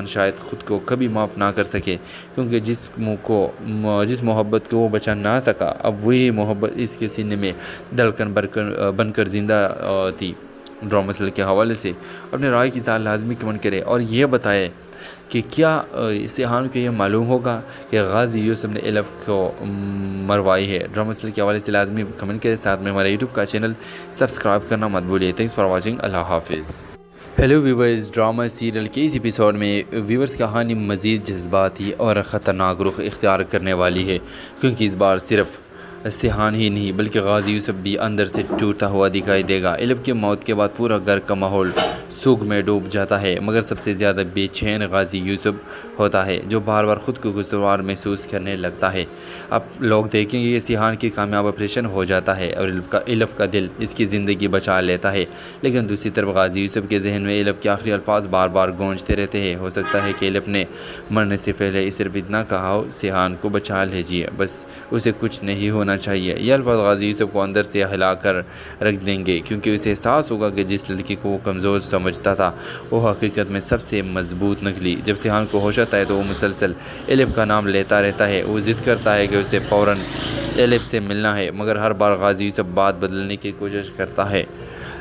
شاید خود کو کبھی معاف نہ کر سکے، کیونکہ جس محبت کو وہ بچا نہ سکا، اب وہی محبت اس کے سینے میں دھڑکن بن کر زندہ تھی۔ ڈرامہ سیریل کے حوالے سے اپنے رائے کی اظہار لازمی کمنٹ کرے اور یہ بتائے کہ کیا سیحان کو یہ معلوم ہوگا کہ غازی یوسف نے الف کو مروائی ہے۔ ڈرامہ سیریل کے حوالے سے لازمی کمنٹ کرے، ساتھ میں ہمارے یوٹیوب کا چینل سبسکرائب کرنا مت بھولیے۔ تھینکس فار واچنگ، اللہ حافظ۔ ہیلو ویورز، ڈرامہ سیریل کے اس ایپیسوڈ میں ویورز کہانی مزید جذباتی اور خطرناک رخ اختیار کرنے والی ہے، کیونکہ اس بار صرف سیحان ہی نہیں بلکہ غازی یوسف بھی اندر سے ٹوٹتا ہوا دکھائی دے گا۔ الف کی موت کے بعد پورا گھر کا ماحول سوگ میں ڈوب جاتا ہے، مگر سب سے زیادہ بے چین غازی یوسف ہوتا ہے، جو بار بار خود کو قصوروار محسوس کرنے لگتا ہے۔ اب لوگ دیکھیں گے کہ سیحان کی کامیاب آپریشن ہو جاتا ہے اور الف کا دل اس کی زندگی بچا لیتا ہے، لیکن دوسری طرف غازی یوسف کے ذہن میں الف کے آخری الفاظ بار بار گونجتے رہتے ہیں۔ ہو سکتا ہے کہ الف نے مرنے سے پہلے صرف اتنا کہا ہو، سیحان کو بچا لیجیے، بس اسے کچھ نہیں ہونا چاہیے۔ یہ الفاظ غازی یوسف کو اندر سے ہلا کر رکھ دیں گے، کیونکہ اسے احساس ہوگا کہ جس لڑکی کو وہ کمزور سمجھتا تھا وہ حقیقت میں سب سے مضبوط نکلی۔ جب سیحان کو ہوش آتا ہے تو وہ مسلسل الف کا نام لیتا رہتا ہے۔ وہ ضد کرتا ہے کہ اسے فوراً الف سے ملنا ہے، مگر ہر بار غازی یوسف بات بدلنے کی کوشش کرتا ہے،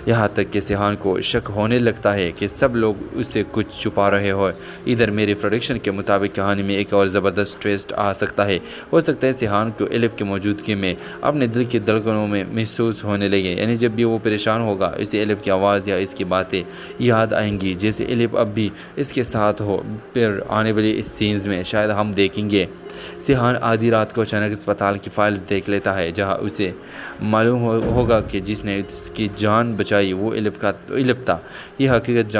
یہاں تک کہ سیحان کو شک ہونے لگتا ہے کہ سب لوگ اس سے کچھ چھپا رہے ہوں۔ ادھر میری پروڈکشن کے مطابق کہانی میں ایک اور زبردست ٹویسٹ آ سکتا ہے۔ ہو سکتا ہے سیحان کو الف کی موجودگی میں اپنے دل کی دھڑکنوں میں محسوس ہونے لگے، یعنی جب بھی وہ پریشان ہوگا اسے الف کی آواز یا اس کی باتیں یاد آئیں گی، جیسے الف اب بھی اس کے ساتھ ہو۔ پھر آنے والی اس سینز میں شاید ہم دیکھیں گے سیحان آدھی رات کو اچانک اسپتال کی فائلز دیکھ لیتا ہے، جہاں اسے معلوم ہوگا کہ جس نے اس کی جان بچائی وہ الف تھا۔ یہ حقیقت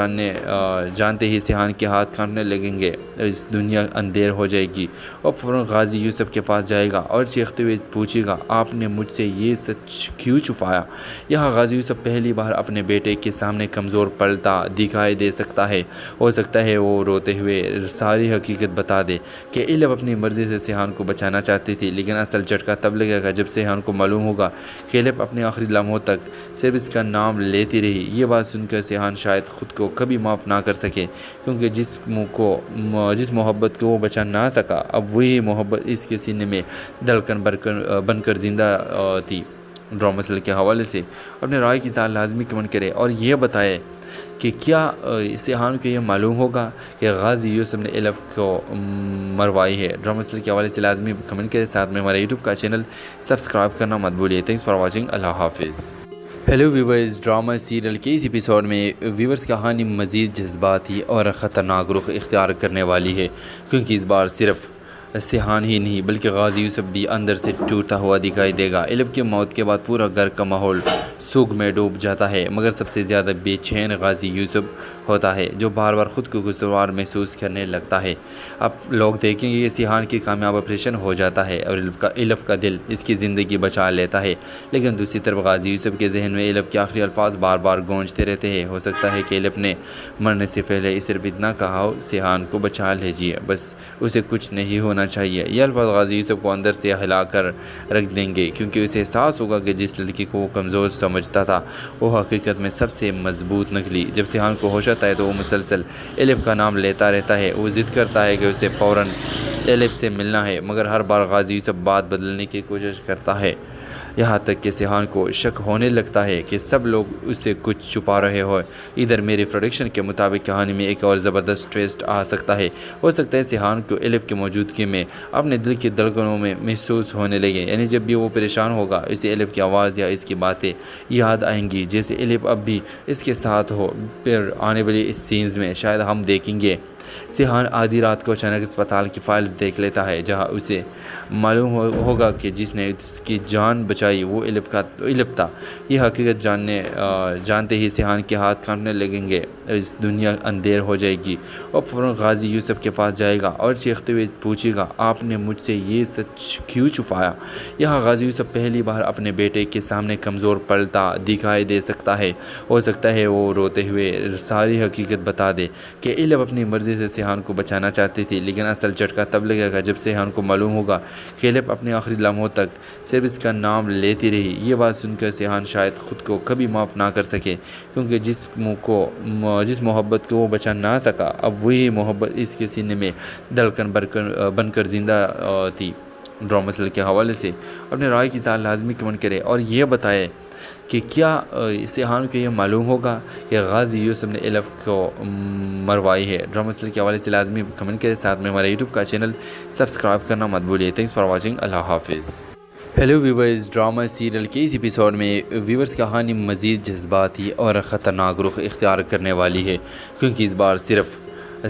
جانتے ہی سیحان کے ہاتھ کانپنے لگیں گے، اس دنیا اندھیر ہو جائے گی۔ اور فوراً غازی یوسف کے پاس جائے گا اور چیختے ہوئے پوچھے گا، آپ نے مجھ سے یہ سچ کیوں چھپایا؟ یہاں غازی یوسف پہلی بار اپنے بیٹے کے سامنے کمزور پڑتا دکھائی دے سکتا ہے۔ ہو سکتا ہے وہ روتے ہوئے ساری حقیقت بتا دے کہ الف اپنی مرضی سے سیحان کو بچانا چاہتی تھی، لیکن اصل جھٹکا تب لگے گا جب سیحان کو معلوم ہوگا کہ الف اپنے آخری لمحوں تک صرف اس کا نام لیتی رہی۔ یہ بات سن کر سیحان شاید خود کو کبھی معاف نہ کر سکے، کیونکہ جس محبت کو وہ بچا نہ سکا، اب وہی محبت اس کے سینے میں دھڑکن بن کر زندہ تھی۔ ڈرامہ سیریل کے حوالے سے اپنے رائے کی اظہار لازمی کمنٹ کرے اور یہ بتائے کہ کیا سیحان کو یہ معلوم ہوگا کہ غازی یوسف نے الف کو مروائی ہے۔ ڈرامہ سیریل کے حوالے سے لازمی کمنٹ کرے، ساتھ میں ہمارے یوٹیوب کا چینل سبسکرائب کرنا مت بھولیے۔ تھینکس فار واچنگ، اللہ حافظ۔ ہیلو ویورز، ڈرامہ سیریل کے اس ایپیسوڈ میں ویورز کہانی مزید جذباتی اور خطرناک رخ اختیار کرنے والی ہے، کیونکہ اس بار صرف سیحان ہی نہیں بلکہ غازی یوسف بھی اندر سے ٹوٹتا ہوا دکھائی دے گا۔ الف کی موت کے بعد پورا گھر کا ماحول سوگ میں ڈوب جاتا ہے، مگر سب سے زیادہ بے چین غازی یوسف ہوتا ہے، جو بار بار خود کو قصوروار محسوس کرنے لگتا ہے۔ اب لوگ دیکھیں گے کہ سیحان کی کامیاب آپریشن ہو جاتا ہے اور الف کا دل اس کی زندگی بچا لیتا ہے، لیکن دوسری طرف غازی یوسف کے ذہن میں الف کے آخری الفاظ بار بار گونجتے رہتے ہیں۔ ہو سکتا ہے کہ الف نے مرنے سے پہلے صرف اتنا کہا ہو، سیحان کو بچا لیجیے، بس اسے کچھ نہیں ہونا چاہیے۔ یہ الفاظ غازی یوسف کو اندر سے ہلا کر رکھ دیں گے، کیونکہ اسے احساس ہوگا کہ جس لڑکی کو وہ کمزور سمجھتا تھا وہ حقیقت میں سب سے مضبوط نکلی۔ جب سیحان کو ہوش آتا ہے تو وہ مسلسل الف کا نام لیتا رہتا ہے۔ وہ ضد کرتا ہے کہ اسے فوراً الف سے ملنا ہے، مگر ہر بار غازی یوسف بات بدلنے کی کوشش کرتا ہے، یہاں تک کہ سیحان کو شک ہونے لگتا ہے کہ سب لوگ اس سے کچھ چھپا رہے ہوں۔ ادھر میری پروڈکشن کے مطابق کہانی میں ایک اور زبردست ٹویسٹ آ سکتا ہے۔ ہو سکتا ہے سیحان کو الف کی موجودگی میں اپنے دل کی دھڑکنوں میں محسوس ہونے لگے، یعنی جب بھی وہ پریشان ہوگا اسے الف کی آواز یا اس کی باتیں یاد آئیں گی، جیسے الف اب بھی اس کے ساتھ ہو۔ پھر آنے والی اس سینز میں شاید ہم دیکھیں گے سیحان آدھی رات کو اچانک اسپتال کی فائلز دیکھ لیتا ہے، جہاں اسے معلوم ہوگا کہ جس نے اس کی جان بچائی وہ الف تھا۔ یہ حقیقت جانتے ہی سیحان کے ہاتھ کانپنے لگیں گے، اس دنیا اندھیر ہو جائے گی۔ اور فوراً غازی یوسف کے پاس جائے گا اور چیختے ہوئے پوچھے گا، آپ نے مجھ سے یہ سچ کیوں چھپایا؟ یہاں غازی یوسف پہلی بار اپنے بیٹے کے سامنے کمزور پڑتا دکھائی دے سکتا ہے۔ ہو سکتا ہے وہ روتے ہوئے ساری حقیقت بتا دے کہ الف اپنی مرضی سے سے سیحان کو بچانا چاہتی تھی، لیکن اصل جھٹکا تب لگے گا جب سیحان کو معلوم ہوگا کہ ایلف اپنے آخری لمحوں تک صرف اس کا نام لیتی رہی۔ یہ بات سن کر سیحان شاید خود کو کبھی معاف نہ کر سکے، کیونکہ جس محبت کو وہ بچا نہ سکا، اب وہی محبت اس کے سینے میں دھڑکن بن کر زندہ تھی۔ ڈرامہ سیریل کے حوالے سے اپنے رائے کی اظہار لازمی کمنٹ کرے اور یہ بتائے کہ کیا سیحان کو یہ معلوم ہوگا کہ غازی یوسف نے ایلف کو مروائی ہے۔ ڈرامہ سیریل کے حوالے سے لازمی کمنٹ کرے، ساتھ میں ہمارے یوٹیوب کا چینل سبسکرائب کرنا مت بھولیے۔ تھینکس فار واچنگ، اللہ حافظ۔ ہیلو ویورز، ڈرامہ سیریل کے اس ایپیسوڈ میں ویورز کہانی مزید جذباتی اور خطرناک رخ اختیار کرنے والی ہے، کیونکہ اس بار صرف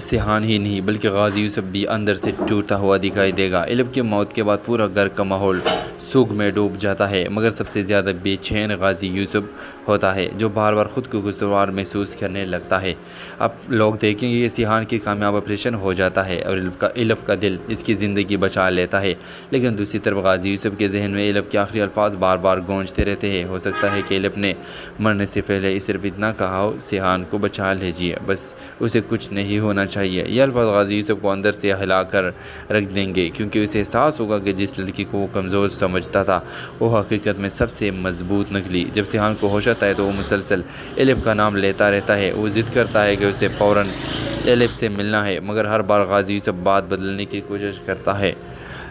سیحان ہی نہیں بلکہ غازی یوسف بھی اندر سے ٹوٹتا ہوا دکھائی دے گا۔ ایلف کی موت کے بعد پورا گھر کا ماحول سوگ میں ڈوب جاتا ہے، مگر سب سے زیادہ بے چین غازی یوسف ہوتا ہے، جو بار بار خود کو قصوروار محسوس کرنے لگتا ہے۔ اب لوگ دیکھیں گے کہ سیحان کی کامیاب آپریشن ہو جاتا ہے اور ایلف کا دل اس کی زندگی بچا لیتا ہے، لیکن دوسری طرف غازی یوسف کے ذہن میں ایلف کے آخری الفاظ بار بار گونجتے رہتے ہیں۔ ہو سکتا ہے کہ ایلف نے مرنے سے پہلے صرف اتنا کہا ہو، سیحان کو بچا لیجیے، بس اسے کچھ نہیں ہونا چاہیے۔ یہ الفاظ غازی یوسف کو اندر سے ہلا کر رکھ دیں گے، کیونکہ اسے احساس ہوگا کہ جس لڑکی کو وہ کمزور سمجھتا تھا وہ حقیقت میں سب سے مضبوط نکلی۔ جب سیحان کو ہوش آتا ہے تو وہ مسلسل ایلف کا نام لیتا رہتا ہے۔ وہ ضد کرتا ہے کہ اسے فوراً ایلف سے ملنا ہے، مگر ہر بار غازی یوسف بات بدلنے کی کوشش کرتا ہے،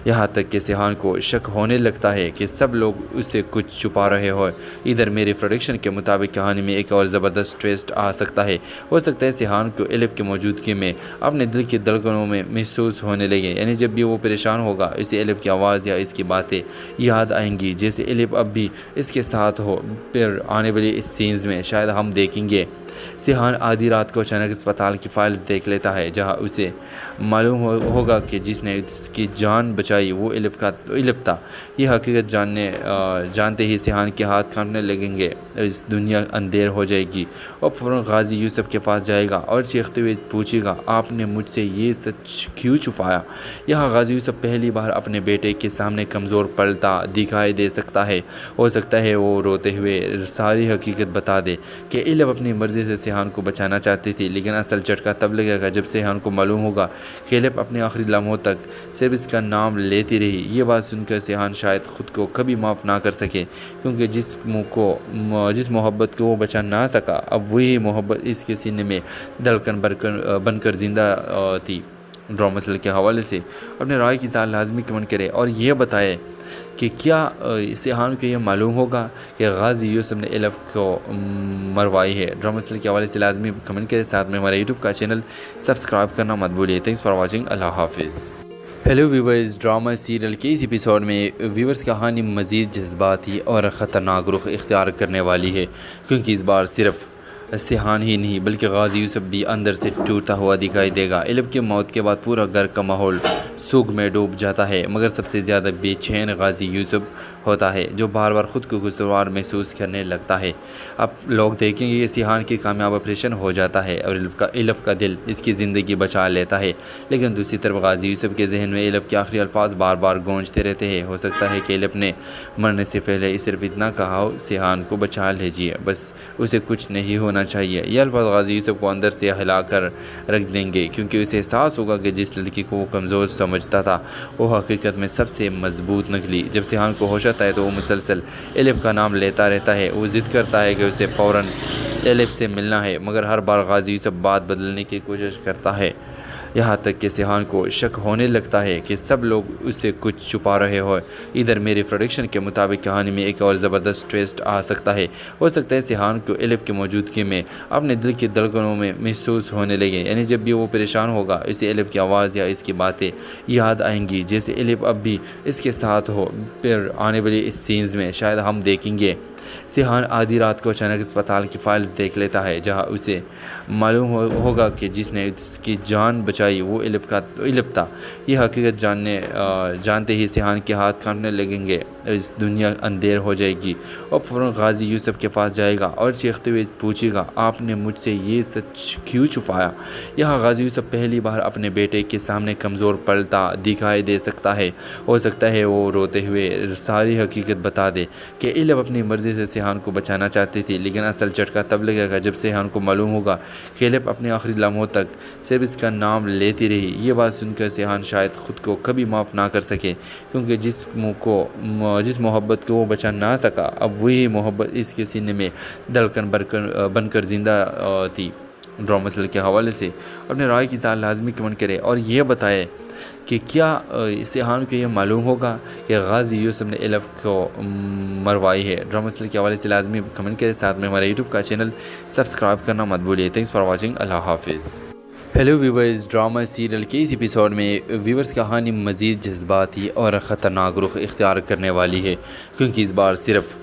یہاں تک کہ سیحان کو شک ہونے لگتا ہے کہ سب لوگ اس سے کچھ چھپا رہے ہوں۔ ادھر میری پروڈکشن کے مطابق کہانی میں ایک اور زبردست ٹویسٹ آ سکتا ہے۔ ہو سکتا ہے سیحان کو ایلف کی موجودگی میں اپنے دل کی دھڑکنوں میں محسوس ہونے لگے، یعنی جب بھی وہ پریشان ہوگا اسے ایلف کی آواز یا اس کی باتیں یاد آئیں گی، جیسے ایلف اب بھی اس کے ساتھ ہو۔ پھر آنے والی اس سینز میں شاید ہم دیکھیں گے سیحان آدھی رات کو اچانک اسپتال کی فائلز دیکھ لیتا ہے، جہاں اسے معلوم ہوگا کہ جس نے اس کی جان بچائی وہ ایلف تھا۔ یہ حقیقت جانتے ہی سیحان کے ہاتھ کانپنے لگیں گے، اس دنیا اندھیر ہو جائے گی۔ اور فوراً غازی یوسف کے پاس جائے گا اور چیختے ہوئے پوچھے گا، آپ نے مجھ سے یہ سچ کیوں چھپایا؟ یہاں غازی یوسف پہلی بار اپنے بیٹے کے سامنے کمزور پڑتا دکھائی دے سکتا ہے۔ ہو سکتا ہے وہ روتے ہوئے ساری حقیقت بتا دے کہ ایلف اپنی مرضی سے سیحان کو بچانا چاہتی تھی، لیکن اصل جھٹکا تب لگے گا جب سیحان کو معلوم ہوگا کہ ایلف اپنے آخری لمحوں تک صرف اس کا نام لیتی رہی۔ یہ بات سن کر سیحان شاید خود کو کبھی معاف نہ کر سکے، کیونکہ جس محبت کو وہ بچا نہ سکا، اب وہی محبت اس کے سینے میں دھڑکن بن کر زندہ تھی۔ ڈرامہ سیریل کے حوالے سے اپنے رائے کی اظہار لازمی کمنٹ کرے اور یہ بتائے کہ کیا سیحان کو یہ معلوم ہوگا کہ غازی یوسف نے ایلف کو مروائی ہے۔ ڈرامہ سیریل کے حوالے سے لازمی کمنٹ کرے، ساتھ میں ہمارے یوٹیوب کا چینل سبسکرائب کرنا مت بھولیے۔ تھینکس فار واچنگ، اللہ حافظ۔ ہیلو ویورز، ڈرامہ سیریل کے اس ایپیسوڈ میں ویورز کہانی مزید جذباتی اور خطرناک رخ اختیار کرنے والی ہے، کیونکہ اس بار صرف سیحان ہی نہیں بلکہ غازی یوسف بھی اندر سے ٹوٹتا ہوا دکھائی دے گا۔ ایلف کی موت کے بعد پورا گھر کا ماحول سوگ میں ڈوب جاتا ہے، مگر سب سے زیادہ بے چین غازی یوسف ہوتا ہے، جو بار بار خود کو قصوروار محسوس کرنے لگتا ہے۔ اب لوگ دیکھیں گے کہ سیحان کی کامیاب آپریشن ہو جاتا ہے اور ایلف کا دل اس کی زندگی بچا لیتا ہے، لیکن دوسری طرف غازی یوسف کے ذہن میں ایلف کے آخری الفاظ بار بار گونجتے رہتے ہیں۔ ہو سکتا ہے کہ ایلف نے مرنے سے پہلے صرف اتنا کہا ہو، سیحان کو بچا لیجیے، بس اسے کچھ نہیں ہونا چاہیے۔ یہ الفاظ غازی یوسف کو اندر سے ہلا کر رکھ دیں گے، کیونکہ اسے احساس ہوگا کہ جس لڑکی کو وہ کمزور سمجھتا تھا وہ حقیقت میں سب سے مضبوط نکلی۔ جب سیحان کو ہوش آتا ہے تو وہ مسلسل ایلف کا نام لیتا رہتا ہے۔ وہ ضد کرتا ہے کہ اسے فوراً ایلف سے ملنا ہے، مگر ہر بار غازی یوسف بات بدلنے کی کوشش کرتا ہے، یہاں تک کہ سیحان کو شک ہونے لگتا ہے کہ سب لوگ اس سے کچھ چھپا رہے ہوں۔ ادھر میری پروڈکشن کے مطابق کہانی میں ایک اور زبردست ٹویسٹ آ سکتا ہے۔ ہو سکتا ہے سیحان کو ایلف کی موجودگی میں اپنے دل کی دھڑکنوں میں محسوس ہونے لگے، یعنی جب بھی وہ پریشان ہوگا اسے ایلف کی آواز یا اس کی باتیں یاد آئیں گی، جیسے ایلف اب بھی اس کے ساتھ ہو۔ پھر آنے والی اس سینز میں شاید ہم دیکھیں گے سیحان آدھی رات کو اچانک اسپتال کی فائلز دیکھ لیتا ہے، جہاں اسے معلوم ہوگا کہ جس نے اس کی جان بچائی وہ ایلف تھا۔ یہ حقیقت جانتے ہی سیحان کے ہاتھ کانپنے لگیں گے، اس دنیا اندھیر ہو جائے گی۔ اور فوراً غازی یوسف کے پاس جائے گا اور چیختے ہوئے پوچھے گا، آپ نے مجھ سے یہ سچ کیوں چھپایا؟ یہاں غازی یوسف پہلی بار اپنے بیٹے کے سامنے کمزور پڑتا دکھائی دے سکتا ہے۔ ہو سکتا ہے وہ روتے ہوئے ساری حقیقت بتا دے کہ ایلف اپنی مرضی سے سے سیحان کو بچانا چاہتی تھی، لیکن اصل جھٹکا تب لگے گا جب سیحان کو معلوم ہوگا کہ ایلف اپنے آخری لمحوں تک صرف اس کا نام لیتی رہی۔ یہ بات سن کر سیحان شاید خود کو کبھی معاف نہ کر سکے، کیونکہ جس محبت کو وہ بچا نہ سکا، اب وہی محبت اس کے سینے میں دھڑکن بن کر زندہ تھی۔ ڈرامہ سیریل کے حوالے سے اپنے رائے کی اظہار لازمی کمنٹ کرے اور یہ بتائے کہ کیا سیحان کو یہ معلوم ہوگا کہ غازی یوسف نے ایلف کو مروائی ہے۔ ڈرامہ سیریل کے حوالے سے لازمی کمنٹ کرے، ساتھ میں ہمارے یوٹیوب کا چینل سبسکرائب کرنا مت بھولیے۔ تھینکس فار واچنگ، اللہ حافظ۔ ہیلو ویورز، ڈرامہ سیریل کے اس ایپیسوڈ میں ویورز کہانی مزید جذباتی اور خطرناک رخ اختیار کرنے والی ہے، کیونکہ اس بار صرف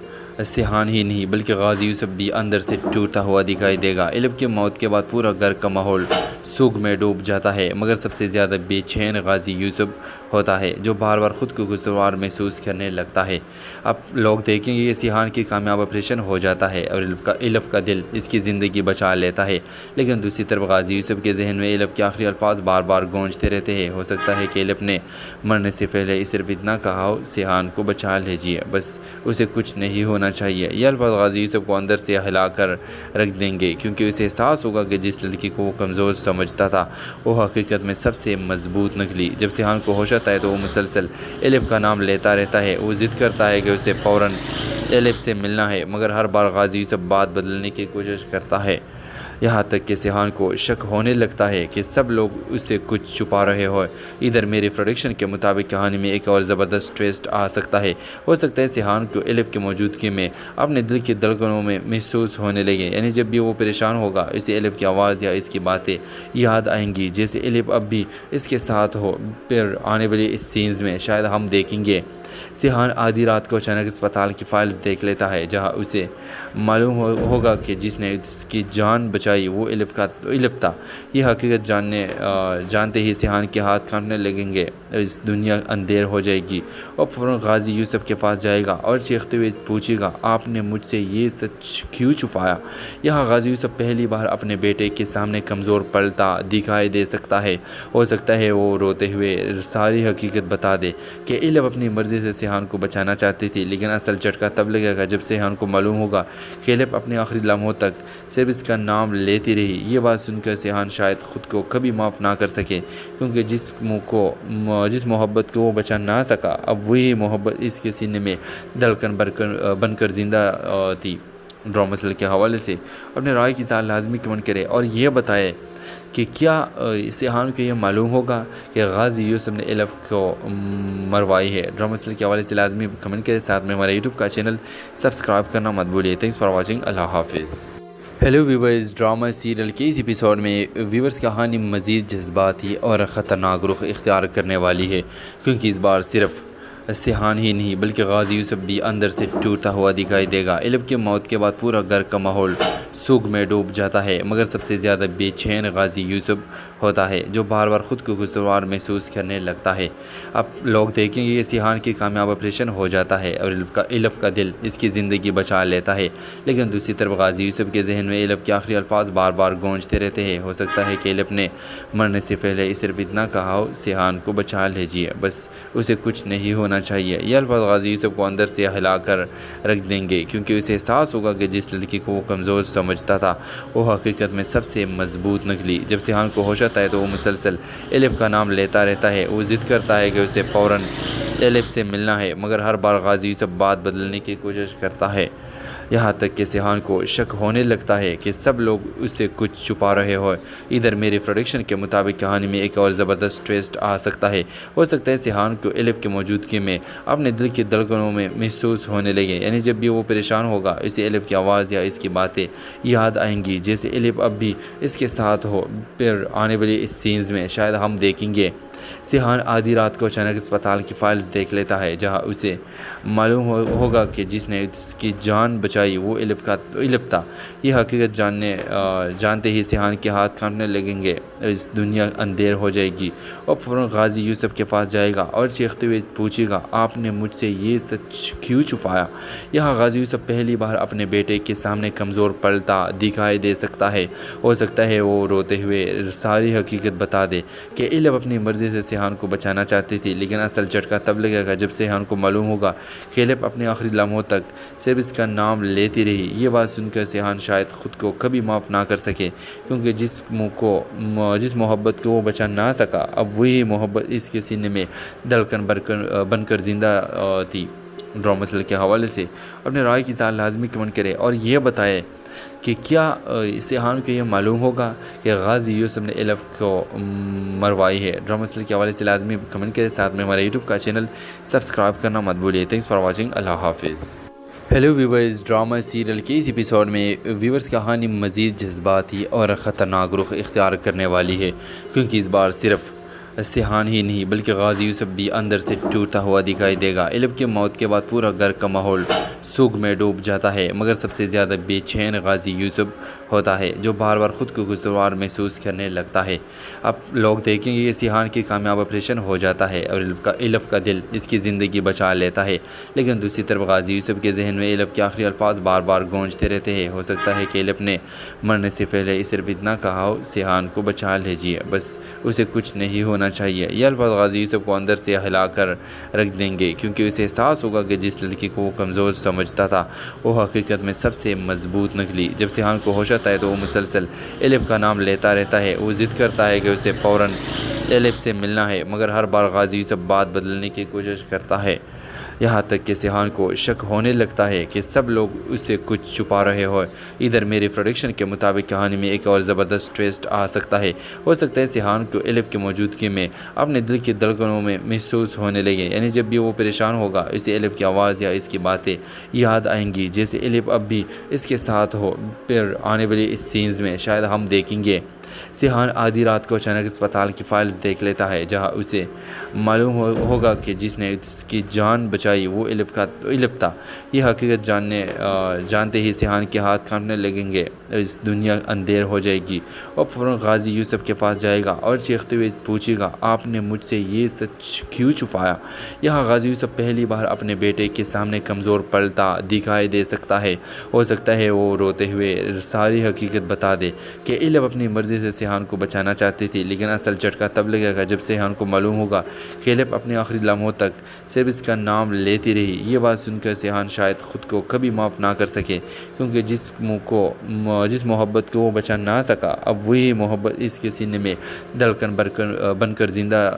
سیحان ہی نہیں بلکہ غازی یوسف بھی اندر سے ٹوٹتا ہوا دکھائی دے گا۔ ایلف کی موت کے بعد پورا گھر کا ماحول سوگ میں ڈوب جاتا ہے، مگر سب سے زیادہ بے چین غازی یوسف ہوتا ہے، جو بار بار خود کو قصوروار محسوس کرنے لگتا ہے۔ اب لوگ دیکھیں گے کہ سیحان کی کامیاب آپریشن ہو جاتا ہے اور ایلف کا دل اس کی زندگی بچا لیتا ہے، لیکن دوسری طرف غازی یوسف کے ذہن میں ایلف کے آخری الفاظ بار بار گونجتے رہتے ہیں۔ ہو سکتا ہے کہ ایلف نے مرنے سے پہلے صرف اتنا کہا ہو، سیحان کو بچا لیجیے، بس اسے کچھ نہیں ہونا چاہیے۔ یہ الفاظ غازی یوسف کو اندر سے ہلا کر رکھ دیں گے، کیونکہ اسے احساس ہوگا کہ جس لڑکی کو وہ کمزور سمجھتا تھا وہ حقیقت میں سب سے مضبوط نکلی۔ جب سیحان کو ہوش آتا ہے تو وہ مسلسل ایلف کا نام لیتا رہتا ہے۔ وہ ضد کرتا ہے کہ اسے فوراً ایلف سے ملنا ہے، مگر ہر بار غازی یوسف بات بدلنے کی کوشش کرتا ہے، یہاں تک کہ سیحان کو شک ہونے لگتا ہے کہ سب لوگ اس سے کچھ چھپا رہے ہوں۔ ادھر میری پروڈکشن کے مطابق کہانی میں ایک اور زبردست ٹویسٹ آ سکتا ہے۔ ہو سکتا ہے سیحان کو ایلف کی موجودگی میں اپنے دل کی دھڑکنوں میں محسوس ہونے لگے، یعنی جب بھی وہ پریشان ہوگا اسے ایلف کی آواز یا اس کی باتیں یاد آئیں گی، جیسے ایلف اب بھی اس کے ساتھ ہو۔ پھر آنے والی اس سینز میں شاید ہم دیکھیں گے سیحان آدھی رات کو اچانک اسپتال کی فائلز دیکھ لیتا ہے، جہاں اسے معلوم ہوگا کہ جس نے اس کی جان بچائی وہ ایلف تھا۔ یہ حقیقت جانتے ہی سیحان کے ہاتھ کانپنے لگیں گے، اس دنیا اندھیر ہو جائے گی۔ اور فوراً غازی یوسف کے پاس جائے گا اور چیختے ہوئے پوچھے گا، آپ نے مجھ سے یہ سچ کیوں چھپایا؟ یہاں غازی یوسف پہلی بار اپنے بیٹے کے سامنے کمزور پڑتا دکھائی دے سکتا ہے۔ ہو سکتا ہے وہ روتے ہوئے ساری حقیقت بتا دے کہ ایلف اپنی مرضی سے سیحان کو بچانا چاہتی تھی، لیکن اصل جھٹکا تب لگے گا جب سیحان کو معلوم ہوگا کہ ایلف اپنے آخری لمحوں تک صرف اس کا نام لیتی رہی۔ یہ بات سن کر سیحان شاید خود کو کبھی معاف نہ کر سکے، کیونکہ جس محبت کو وہ بچا نہ سکا، اب وہی محبت اس کے سینے میں دھڑکن بن کر زندہ تھی۔ ڈرامہ سیریل کے حوالے سے اپنے رائے کی اظہار لازمی کمنٹ کرے اور یہ بتائے کہ کیا سیحان کو یہ معلوم ہوگا کہ غازی یوسف نے ایلف کو مروائی ہے۔ ڈرامہ سیریل کے حوالے سے لازمی کمنٹ کرے، ساتھ میں ہمارے یوٹیوب کا چینل سبسکرائب کرنا مت بھولیے۔ تھینکس فار واچنگ، اللہ حافظ۔ ہیلو ویورز، ڈرامہ سیریل کے اس ایپیسوڈ میں ویورز کہانی مزید جذباتی اور خطرناک رخ اختیار کرنے والی ہے، کیونکہ اس بار صرف سیحان ہی نہیں بلکہ غازی یوسف بھی اندر سے ٹوٹتا ہوا دکھائی دے گا۔ ایلف کی موت کے بعد پورا گھر کا ماحول سوگ میں ڈوب جاتا ہے، مگر سب سے زیادہ بے چین غازی یوسف ہوتا ہے، جو بار بار خود کو قصوروار محسوس کرنے لگتا ہے۔ اب لوگ دیکھیں گے کہ سیحان کی کامیاب آپریشن ہو جاتا ہے اور ایلف کا دل اس کی زندگی بچا لیتا ہے، لیکن دوسری طرف غازی یوسف کے ذہن میں ایلف کے آخری الفاظ بار بار گونجتے رہتے ہیں۔ ہو سکتا ہے کہ ایلف نے مرنے سے پہلے صرف اتنا کہا ہو، سیحان کو بچا لیجیے، بس اسے کچھ نہیں ہونا چاہیے۔ یہ الفاظ غازی یوسف کو اندر سے ہلا کر رکھ دیں گے، کیونکہ اسے احساس ہوگا کہ جس لڑکی کو وہ کمزور سمجھتا تھا وہ حقیقت میں سب سے مضبوط نکلی۔ جب سیحان کو ہوش آتا ہے تو وہ مسلسل ایلف کا نام لیتا رہتا ہے۔ وہ ضد کرتا ہے کہ اسے فوراً ایلف سے ملنا ہے، مگر ہر بار غازی یوسف بات بدلنے کی کوشش کرتا ہے، یہاں تک کہ سیحان کو شک ہونے لگتا ہے کہ سب لوگ اس سے کچھ چھپا رہے ہوں۔ ادھر میری پروڈکشن کے مطابق کہانی میں ایک اور زبردست ٹویسٹ آ سکتا ہے۔ ہو سکتا ہے سیحان کو ایلف کی موجودگی میں اپنے دل کی دھڑکنوں میں محسوس ہونے لگے، یعنی جب بھی وہ پریشان ہوگا اسے ایلف کی آواز یا اس کی باتیں یاد آئیں گی، جیسے ایلف اب بھی اس کے ساتھ ہو۔ پھر آنے والی اس سینز میں شاید ہم دیکھیں گے سیحان آدھی رات کو اچانک اسپتال کی فائلز دیکھ لیتا ہے، جہاں اسے معلوم ہوگا کہ جس نے اس کی جان بچائی وہ ایلف تھا۔ یہ حقیقت جانتے ہی سیحان کے ہاتھ کانپنے لگیں گے، اس دنیا اندھیر ہو جائے گی۔ اور فوراً غازی یوسف کے پاس جائے گا اور چیختے ہوئے پوچھے گا، آپ نے مجھ سے یہ سچ کیوں چھپایا؟ یہاں غازی یوسف پہلی بار اپنے بیٹے کے سامنے کمزور پڑتا دکھائی دے سکتا ہے۔ ہو سکتا ہے وہ روتے ہوئے ساری حقیقت بتا دے کہ ایلف اپنی مرضی مرضی سے سیحان کو بچانا چاہتی تھی، لیکن اصل جھٹکا تب لگے گا جب سیحان کو معلوم ہوگا کہ ایلف اپنے آخری لمحوں تک صرف اس کا نام لیتی رہی۔ یہ بات سن کر سیحان شاید خود کو کبھی معاف نہ کر سکے، کیونکہ جس محبت کو وہ بچا نہ سکا، اب وہی محبت اس کے سینے میں دھڑکن بن کر زندہ تھی۔ ڈرامہ سیریل کے حوالے سے اپنے رائے کی اظہار لازمی کمنٹ کریں اور یہ بتائیں کہ کیا سیحان کو یہ معلوم ہوگا کہ غازی یوسف نے ایلف کو مروائی ہے۔ ڈرامہ سیریل کے حوالے سے لازمی کمنٹ کریں، ساتھ میں ہمارے یوٹیوب کا چینل سبسکرائب کرنا مت بھولیے۔ تھینکس فار واچنگ، اللہ حافظ۔ ہیلو ویورز، ڈرامہ سیریل کے اس ایپیسوڈ میں ویورز کہانی مزید جذباتی اور خطرناک رخ اختیار کرنے والی ہے، کیونکہ اس بار صرف سیحان ہی نہیں بلکہ غازی یوسف بھی اندر سے ٹوٹتا ہوا دکھائی دے گا۔ ایلف کی موت کے بعد پورا گھر کا ماحول سوگ میں ڈوب جاتا ہے، مگر سب سے زیادہ بے چین غازی یوسف ہوتا ہے، جو بار بار خود کو قصوروار محسوس کرنے لگتا ہے۔ اب لوگ دیکھیں گے کہ سیحان کی کامیاب آپریشن ہو جاتا ہے اور ایلف کا دل اس کی زندگی بچا لیتا ہے، لیکن دوسری طرف غازی یوسف کے ذہن میں ایلف کے آخری الفاظ بار بار گونجتے رہتے ہیں۔ ہو سکتا ہے کہ ایلف نے مرنے سے پہلے صرف اتنا کہا ہو، سیحان کو بچا لیجیے، بس اسے کچھ نہیں ہونا چاہیے۔ یہ الفاظ غازی یوسف کو اندر سے ہلا کر رکھ دیں گے، کیونکہ اسے احساس ہوگا کہ جس لڑکی کو وہ کمزور سمجھتا تھا وہ حقیقت میں سب سے مضبوط نکلی۔ جب سیحان کو ہوش آتا ہے تو وہ مسلسل ایلف کا نام لیتا رہتا ہے۔ وہ ضد کرتا ہے کہ اسے فوراً ایلف سے ملنا ہے، مگر ہر بار غازی یوسف بات بدلنے کی کوشش کرتا ہے، یہاں تک کہ سیحان کو شک ہونے لگتا ہے کہ سب لوگ اس سے کچھ چھپا رہے ہوں۔ ادھر میری پروڈکشن کے مطابق کہانی میں ایک اور زبردست ٹویسٹ آ سکتا ہے۔ ہو سکتا ہے سیحان کو ایلف کی موجودگی میں اپنے دل کی دھڑکنوں میں محسوس ہونے لگے، یعنی جب بھی وہ پریشان ہوگا اسے ایلف کی آواز یا اس کی باتیں یاد آئیں گی، جیسے ایلف اب بھی اس کے ساتھ ہو۔ پھر آنے والی اس سینز میں شاید ہم دیکھیں گے سیحان آدھی رات کو اچانک اسپتال کی فائلز دیکھ لیتا ہے، جہاں اسے معلوم ہوگا کہ جس نے اس کی جان بچائی وہ ایلف تھا۔ یہ حقیقت جانتے ہی سیحان کے ہاتھ کانپنے لگیں گے، اس دنیا اندھیر ہو جائے گی۔ اور فوراً غازی یوسف کے پاس جائے گا اور چیختے ہوئے پوچھے گا، آپ نے مجھ سے یہ سچ کیوں چھپایا؟ یہاں غازی یوسف پہلی بار اپنے بیٹے کے سامنے کمزور پڑتا دکھائی دے سکتا ہے۔ ہو سکتا ہے وہ روتے ہوئے ساری حقیقت بتا دے کہ ایلف اپنی مرضی سے سیحان کو بچانا چاہتی تھی، لیکن اصل جھٹکا تب لگے گا جب سیحان کو معلوم ہوگا کہ ایلف اپنے آخری لمحوں تک صرف اس کا نام لیتی رہی۔ یہ بات سن کر سیحان شاید خود کو کبھی معاف نہ کر سکے، کیونکہ جس محبت کو وہ بچا نہ سکا، اب وہی محبت اس کے سینے میں دھڑکن بن کر زندہ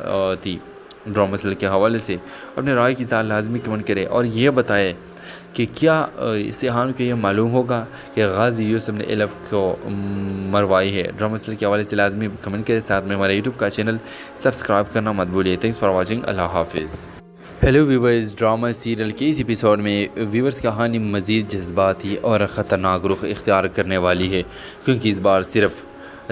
تھی۔ ڈرامہ سیریل کے حوالے سے اپنے رائے کی اظہار لازمی کمنٹ کریں اور یہ بتائیں کہ کیا سیحان کو یہ معلوم ہوگا کہ غازی یوسف نے ایلف کو مروائی ہے۔ ڈرامہ سیریل کے حوالے سے لازمی کمنٹ کریں، ساتھ میں ہمارے یوٹیوب کا چینل سبسکرائب کرنا مت بھولیے۔ تھینکس فار واچنگ، اللہ حافظ۔ ہیلو ویورز، ڈرامہ سیریل کے اس ایپیسوڈ میں ویورز کہانی مزید جذباتی اور خطرناک رخ اختیار کرنے والی ہے، کیونکہ اس بار صرف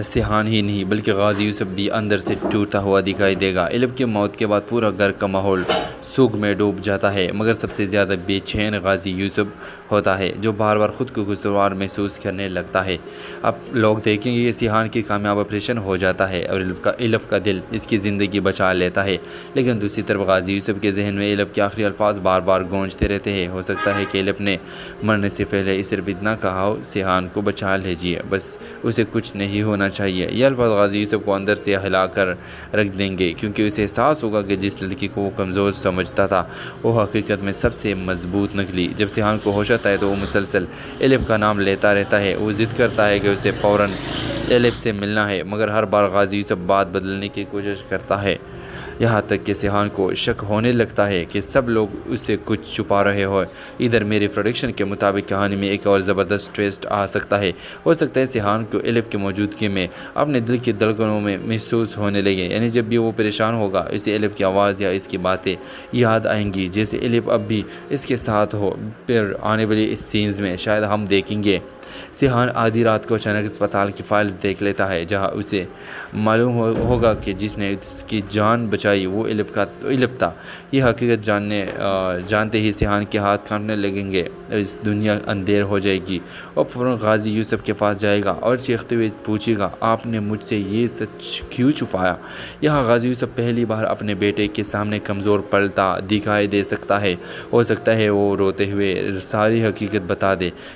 سیحان ہی نہیں بلکہ غازی یوسف بھی اندر سے ٹوٹتا ہوا دکھائی دے گا۔ ایلف کی موت کے بعد پورا گھر کا ماحول سوگ میں ڈوب جاتا ہے، مگر سب سے زیادہ بے چین غازی یوسف ہوتا ہے، جو بار بار خود کو قصوروار محسوس کرنے لگتا ہے۔ اب لوگ دیکھیں گے کہ سیحان کی کامیاب آپریشن ہو جاتا ہے اور ایلف کا دل اس کی زندگی بچا لیتا ہے، لیکن دوسری طرف غازی یوسف کے ذہن میں ایلف کے آخری الفاظ بار بار گونجتے رہتے ہیں۔ ہو سکتا ہے کہ ایلف نے مرنے سے پہلے صرف اتنا کہا ہو، سیحان کو بچا لیجیے، بس اسے کچھ نہیں ہونا چاہیے۔ یہ الفاظ غازی یوسف کو اندر سے ہلا کر رکھ دیں گے، کیونکہ اسے احساس ہوگا کہ جس لڑکی کو وہ کمزور سمجھتا تھا وہ حقیقت میں سب سے مضبوط نکلی۔ جب سیحان کو ہوش آتا ہے تو وہ مسلسل ایلف کا نام لیتا رہتا ہے۔ وہ ضد کرتا ہے کہ اسے فوراً ایلف سے ملنا ہے، مگر ہر بار غازی یوسف بات بدلنے کی کوشش کرتا ہے، یہاں تک کہ سیحان کو شک ہونے لگتا ہے کہ سب لوگ اس سے کچھ چھپا رہے ہوں۔ ادھر میری پروڈکشن کے مطابق کہانی میں ایک اور زبردست ٹویسٹ آ سکتا ہے۔ ہو سکتا ہے سیحان کو ایلف کی موجودگی میں اپنے دل کی دھڑکنوں میں محسوس ہونے لگے، یعنی جب بھی وہ پریشان ہوگا اسے ایلف کی آواز یا اس کی باتیں یاد آئیں گی، جیسے ایلف اب بھی اس کے ساتھ ہو۔ پھر آنے والی اس سینز میں شاید ہم دیکھیں گے سیحان آدھی رات کو اچانک اسپتال کی فائلز دیکھ لیتا ہے، جہاں اسے معلوم ہوگا کہ جس نے اس کی جان بچائی وہ ایلف تھا۔ یہ حقیقت جانتے ہی سیحان کے ہاتھ کانپنے لگیں گے، اس دنیا اندھیر ہو جائے گی۔ اور فوراً غازی یوسف کے پاس جائے گا اور چیختے ہوئے پوچھے گا، آپ نے مجھ سے یہ سچ کیوں چھپایا؟ یہاں غازی یوسف پہلی بار اپنے بیٹے کے سامنے کمزور پڑتا دکھائی دے سکتا ہے۔ ہو سکتا ہے وہ روتے ہوئے ساری حقیقت بتا دے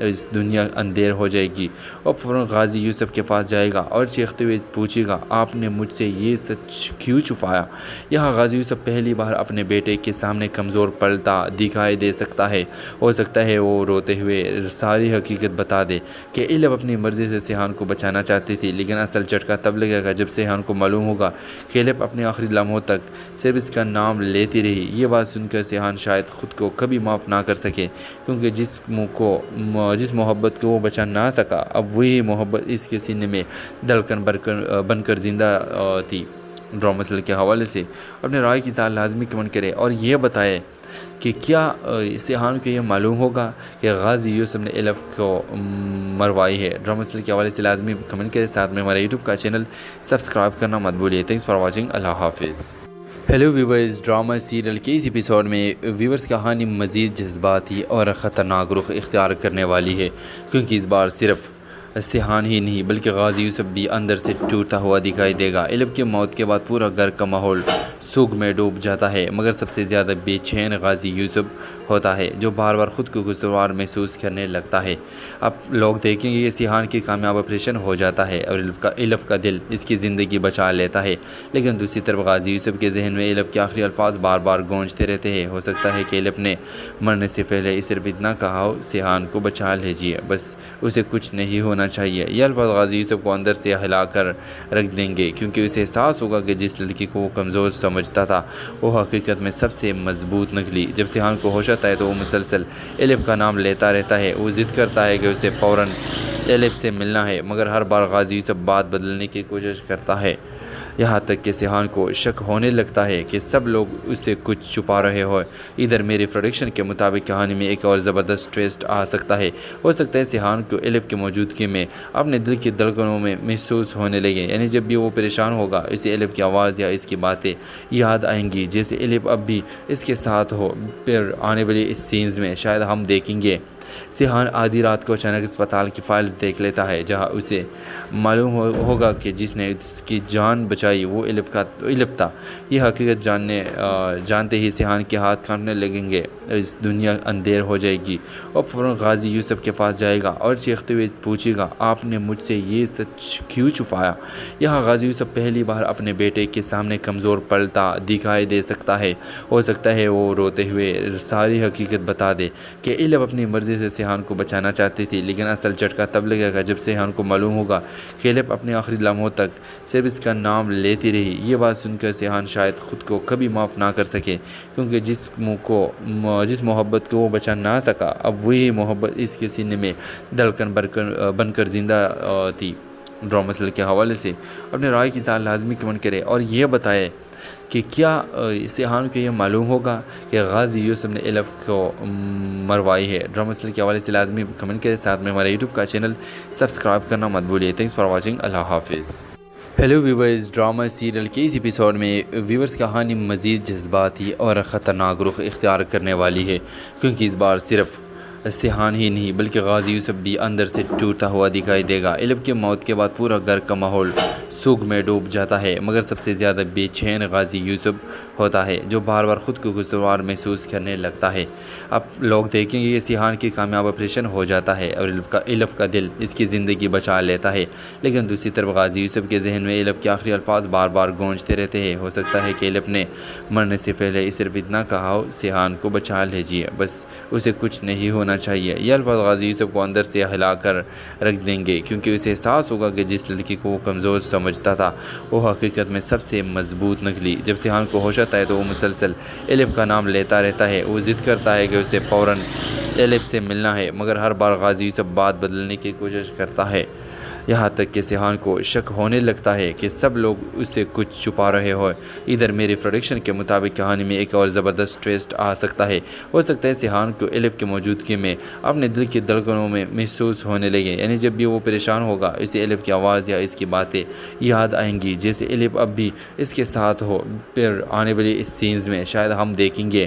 اس دنیا اندھیر ہو جائے گی۔ اور فوراً غازی یوسف کے پاس جائے گا اور چیختے ہوئے پوچھے گا، آپ نے مجھ سے یہ سچ کیوں چھپایا؟ یہاں غازی یوسف پہلی بار اپنے بیٹے کے سامنے کمزور پلتا دکھائی دے سکتا ہے۔ ہو سکتا ہے وہ روتے ہوئے ساری حقیقت بتا دے کہ ایلف اپنی مرضی سے سیحان کو بچانا چاہتی تھی، لیکن اصل جھٹکا تب لگے گا جب سیحان کو معلوم ہوگا کہ ایلف اپنے آخری لمحوں تک صرف اس کا نام لیتی رہی۔ یہ بات سن کر سیحان شاید خود کو کبھی معاف نہ کر سکے، کیونکہ جس محبت کو وہ بچا نہ سکا، اب وہی محبت اس کے سینے میں دھڑکن بن کر زندہ تھی۔ ڈرامہ سیریل کے حوالے سے اپنے رائے کی اظہار لازمی کمنٹ کریں اور یہ بتائیں کہ کیا سیحان کو یہ معلوم ہوگا کہ غازی یوسف نے ایلف کو مروائی ہے۔ ڈرامہ سیریل کے حوالے سے لازمی کمنٹ کریں، ساتھ میں ہمارے یوٹیوب کا چینل سبسکرائب کرنا مت بھولیے۔ تھینکس فار واچنگ، اللہ حافظ۔ ہیلو ویورز، ڈرامہ سیریل کے اس ایپیسوڈ میں ویورز کہانی مزید جذباتی اور خطرناک رخ اختیار کرنے والی ہے، کیونکہ اس بار صرف سیحان ہی نہیں بلکہ غازی یوسف بھی اندر سے ٹوٹتا ہوا دکھائی دے گا۔ ایلف کی موت کے بعد پورا گھر کا ماحول سوگ میں ڈوب جاتا ہے، مگر سب سے زیادہ بے چین غازی یوسف ہوتا ہے، جو بار بار خود کو قصوروار محسوس کرنے لگتا ہے۔ اب لوگ دیکھیں گے کہ سیحان کی کامیاب آپریشن ہو جاتا ہے اور ایلف کا دل اس کی زندگی بچا لیتا ہے، لیکن دوسری طرف غازی یوسف کے ذہن میں ایلف کے آخری الفاظ بار بار گونجتے رہتے ہیں۔ ہو سکتا ہے کہ ایلف نے مرنے سے پہلے صرف اتنا کہا ہو، سیحان کو بچا لیجیے، بس اسے کچھ نہیں ہونا چاہیے۔ یہ الفاظ غازی یوسف کو اندر سے ہلا کر رکھ دیں گے، کیونکہ اسے احساس ہوگا کہ جس لڑکی کو وہ کمزور سمجھتا تھا وہ حقیقت میں سب سے مضبوط نکلی۔ جب سیحان کو ہوش آتا ہے تو وہ مسلسل ایلف کا نام لیتا رہتا ہے۔ وہ ضد کرتا ہے کہ اسے فوراً ایلف سے ملنا ہے، مگر ہر بار غازی یوسف بات بدلنے کی کوشش کرتا ہے، یہاں تک کہ سیحان کو شک ہونے لگتا ہے کہ سب لوگ اس سے کچھ چھپا رہے ہوں۔ ادھر میری پروڈکشن کے مطابق کہانی میں ایک اور زبردست ٹویسٹ آ سکتا ہے۔ ہو سکتا ہے سیحان کو ایلف کی موجودگی میں اپنے دل کی دھڑکنوں میں محسوس ہونے لگے، یعنی جب بھی وہ پریشان ہوگا اسے ایلف کی آواز یا اس کی باتیں یاد آئیں گی، جیسے ایلف اب بھی اس کے ساتھ ہو۔ پھر آنے والی اس سینز میں شاید ہم دیکھیں گے سیحان آدھی رات کو اچانک اسپتال کی فائلز دیکھ لیتا ہے، جہاں اسے معلوم ہوگا کہ جس نے اس کی جان بچائی وہ ایلف تھا۔ یہ حقیقت جانتے ہی سیحان کے ہاتھ کانپنے لگیں گے، اس دنیا اندھیر ہو جائے گی۔ اور فوراً غازی یوسف کے پاس جائے گا اور چیختے ہوئے پوچھے گا، آپ نے مجھ سے یہ سچ کیوں چھپایا؟ یہاں غازی یوسف پہلی بار اپنے بیٹے کے سامنے کمزور پلتا دکھائی دے سکتا ہے۔ ہو سکتا ہے وہ روتے ہوئے ساری حقیقت بتا دے کہ ایلف اپنی مرضی سے سیحان کو بچانا چاہتی تھی، لیکن اصل جھٹکا تب لگے گا جب سیحان کو معلوم ہوگا کہ ایلف اپنے آخری لمحوں تک صرف اس کا نام لیتی رہی۔ یہ بات سن کر سیحان شاید خود کو کبھی معاف نہ کر سکے، کیونکہ جس محبت کو وہ بچا نہ سکا، اب وہی محبت اس کے سینے میں دھڑکن بن کر زندہ تھی۔ ڈرامہ سیریل کے حوالے سے اپنے رائے کی اظہار لازمی کمنٹ کریں اور یہ بتائیں کہ کیا سیحان کو یہ معلوم ہوگا کہ غازی یوسف نے ایلف کو مروائی ہے۔ ڈرامہ سیریل کے حوالے سے لازمی کمنٹ کریں، ساتھ میں ہمارے یوٹیوب کا چینل سبسکرائب کرنا مت بھولیے۔ تھینکس فار واچنگ، اللہ حافظ۔ ہیلو ویورز، ڈرامہ سیریل کے اس ایپیسوڈ میں ویورز کہانی مزید جذباتی اور خطرناک رخ اختیار کرنے والی ہے، کیونکہ اس بار صرف سیحان ہی نہیں بلکہ غازی یوسف بھی اندر سے ٹوٹتا ہوا دکھائی دے گا۔ ایلف کی موت کے بعد پورا گھر کا ماحول سوگ میں ڈوب جاتا ہے، مگر سب سے زیادہ بے چین غازی یوسف ہوتا ہے، جو بار بار خود کو قصوروار محسوس کرنے لگتا ہے۔ اب لوگ دیکھیں گے کہ سیحان کی کامیاب آپریشن ہو جاتا ہے اور ایلف کا دل اس کی زندگی بچا لیتا ہے، لیکن دوسری طرف غازی یوسف کے ذہن میں ایلف کے آخری الفاظ بار بار گونجتے رہتے ہیں۔ ہو سکتا ہے کہ ایلف نے مرنے سے پہلے صرف اتنا کہا ہو، سیحان کو بچا لیجیے، بس اسے کچھ نہیں ہونا چاہیے۔ یہ الفاظ غازی یوسف کو اندر سے ہلا کر رکھ دیں گے، کیونکہ اسے احساس ہوگا کہ جس لڑکی کو وہ کمزور سمجھتا تھا وہ حقیقت میں سب سے مضبوط نکلی۔ جب سیحان کو ہوش آتا ہے تو وہ مسلسل ایلف کا نام لیتا رہتا ہے۔ وہ ضد کرتا ہے کہ اسے فوراً ایلف سے ملنا ہے، مگر ہر بار غازی یوسف بات بدلنے کی کوشش کرتا ہے، یہاں تک کہ سیحان کو شک ہونے لگتا ہے کہ سب لوگ اس سے کچھ چھپا رہے ہوں۔ ادھر میری پروڈکشن کے مطابق کہانی میں ایک اور زبردست ٹویسٹ آ سکتا ہے۔ ہو سکتا ہے سیحان کو ایلف کی موجودگی میں اپنے دل کی دھڑکنوں میں محسوس ہونے لگے، یعنی جب بھی وہ پریشان ہوگا اسے ایلف کی آواز یا اس کی باتیں یاد آئیں گی، جیسے ایلف اب بھی اس کے ساتھ ہو۔ پھر آنے والی اس سینز میں شاید ہم دیکھیں گے